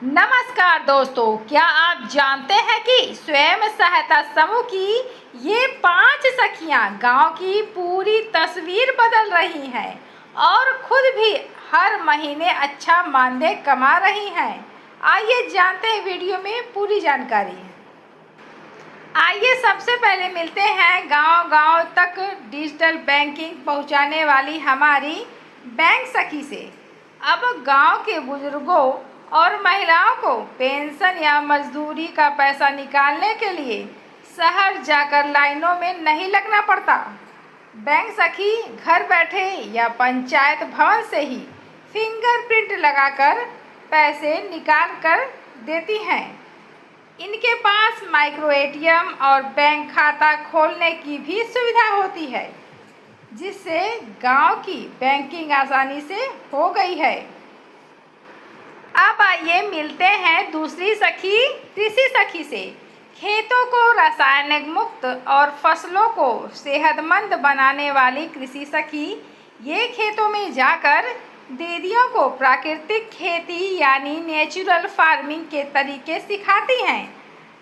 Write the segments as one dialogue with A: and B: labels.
A: नमस्कार दोस्तों, क्या आप जानते हैं कि स्वयं सहायता समूह की ये 5 सखियां गांव की पूरी तस्वीर बदल रही हैं और खुद भी हर महीने अच्छा मानदेय कमा रही हैं। आइए जानते हैं वीडियो में पूरी जानकारी। आइए सबसे पहले मिलते हैं गांव-गांव तक डिजिटल बैंकिंग पहुंचाने वाली हमारी बैंक सखी से। अब गांव के बुजुर्गों और महिलाओं को पेंशन या मजदूरी का पैसा निकालने के लिए शहर जाकर लाइनों में नहीं लगना पड़ता। बैंक सखी घर बैठे या पंचायत भवन से ही फिंगरप्रिंट लगाकर पैसे निकाल कर देती हैं। इनके पास माइक्रो एटीएम और बैंक खाता खोलने की भी सुविधा होती है, जिससे गांव की बैंकिंग आसानी से हो गई है। अब आइए मिलते हैं दूसरी सखी कृषि सखी से। खेतों को रासायनिक मुक्त और फसलों को सेहतमंद बनाने वाली कृषि सखी ये खेतों में जाकर दीदियों को प्राकृतिक खेती यानी नेचुरल फार्मिंग के तरीके सिखाती हैं।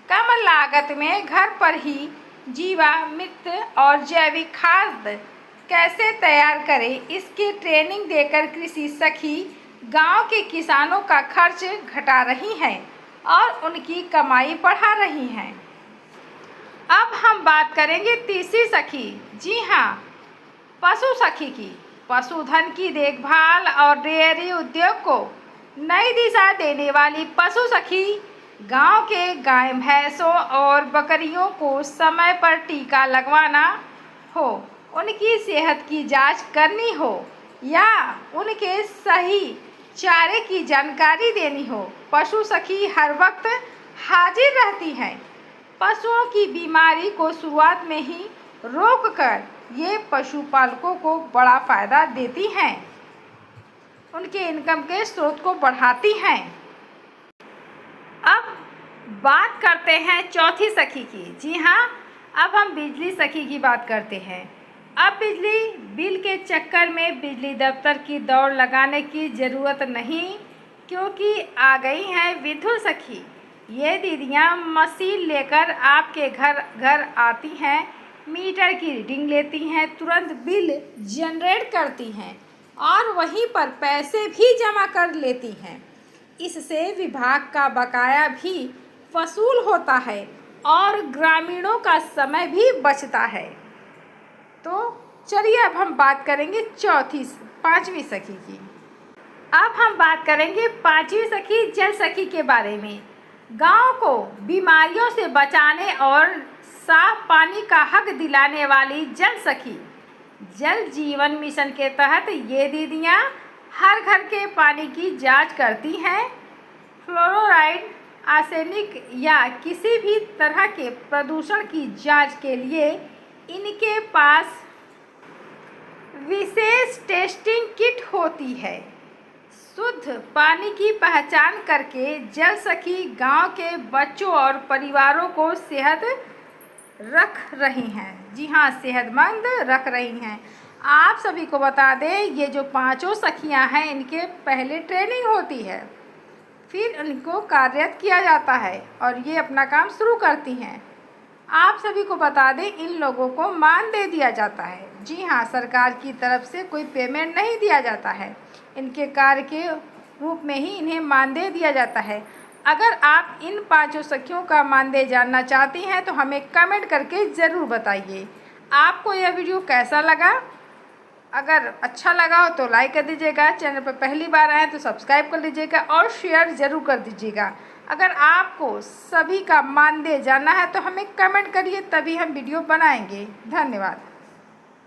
A: कम लागत में घर पर ही जीवामृत और जैविक खाद कैसे तैयार करें, इसकी ट्रेनिंग देकर कृषि सखी गांव के किसानों का खर्च घटा रही हैं और उनकी कमाई बढ़ा रही हैं। अब हम बात करेंगे तीसरी सखी, जी हाँ, पशु सखी की। पशुधन की देखभाल और डेयरी उद्योग को नई दिशा देने वाली पशु सखी गांव के गाय भैंसों और बकरियों को समय पर टीका लगवाना हो, उनकी सेहत की जांच करनी हो या उनके सही चारे की जानकारी देनी हो, पशु सखी हर वक्त हाजिर रहती हैं। पशुओं की बीमारी को शुरुआत में ही रोककर ये पशुपालकों को बड़ा फायदा देती हैं, उनके इनकम के स्रोत को बढ़ाती हैं। अब बात करते हैं चौथी सखी की। जी हाँ, अब हम बिजली सखी की बात करते हैं। अब बिजली बिल के चक्कर में बिजली दफ्तर की दौड़ लगाने की ज़रूरत नहीं, क्योंकि आ गई हैं विद्युत सखी। ये दीदियाँ मशीन लेकर आपके घर घर आती हैं, मीटर की रीडिंग लेती हैं, तुरंत बिल जनरेट करती हैं और वहीं पर पैसे भी जमा कर लेती हैं। इससे विभाग का बकाया भी वसूल होता है और ग्रामीणों का समय भी बचता है। तो चलिए अब हम बात करेंगे पांचवी सखी की। अब हम बात करेंगे पांचवी सखी जल सखी के बारे में। गांव को बीमारियों से बचाने और साफ पानी का हक दिलाने वाली जल सखी जल जीवन मिशन के तहत ये दीदियाँ हर घर के पानी की जांच करती हैं। फ्लोराइड, आर्सेनिक या किसी भी तरह के प्रदूषण की जांच के लिए इनके पास विशेष टेस्टिंग किट होती है। शुद्ध पानी की पहचान करके जल सखी गांव के बच्चों और परिवारों को सेहत रख रही हैं। जी हाँ, सेहतमंद रख रही हैं। आप सभी को बता दें, ये जो पांचों सखियां हैं, इनके पहले ट्रेनिंग होती है, फिर इनको कार्यरत किया जाता है और ये अपना काम शुरू करती हैं। आप सभी को बता दें, इन लोगों को मानदेय दिया जाता है। जी हाँ, सरकार की तरफ से कोई पेमेंट नहीं दिया जाता है, इनके कार्य के रूप में ही इन्हें मानदेय दिया जाता है। अगर आप इन पांचों सखियों का मानदेय जानना चाहती हैं तो हमें कमेंट करके ज़रूर बताइए। आपको यह वीडियो कैसा लगा? अगर अच्छा लगा हो तो लाइक कर दीजिएगा, चैनल पर पहली बार आए तो सब्सक्राइब कर लीजिएगा और शेयर ज़रूर कर दीजिएगा। अगर आपको सभी का मानदेय जानना है तो हमें कमेंट करिए, तभी हम वीडियो बनाएंगे। धन्यवाद।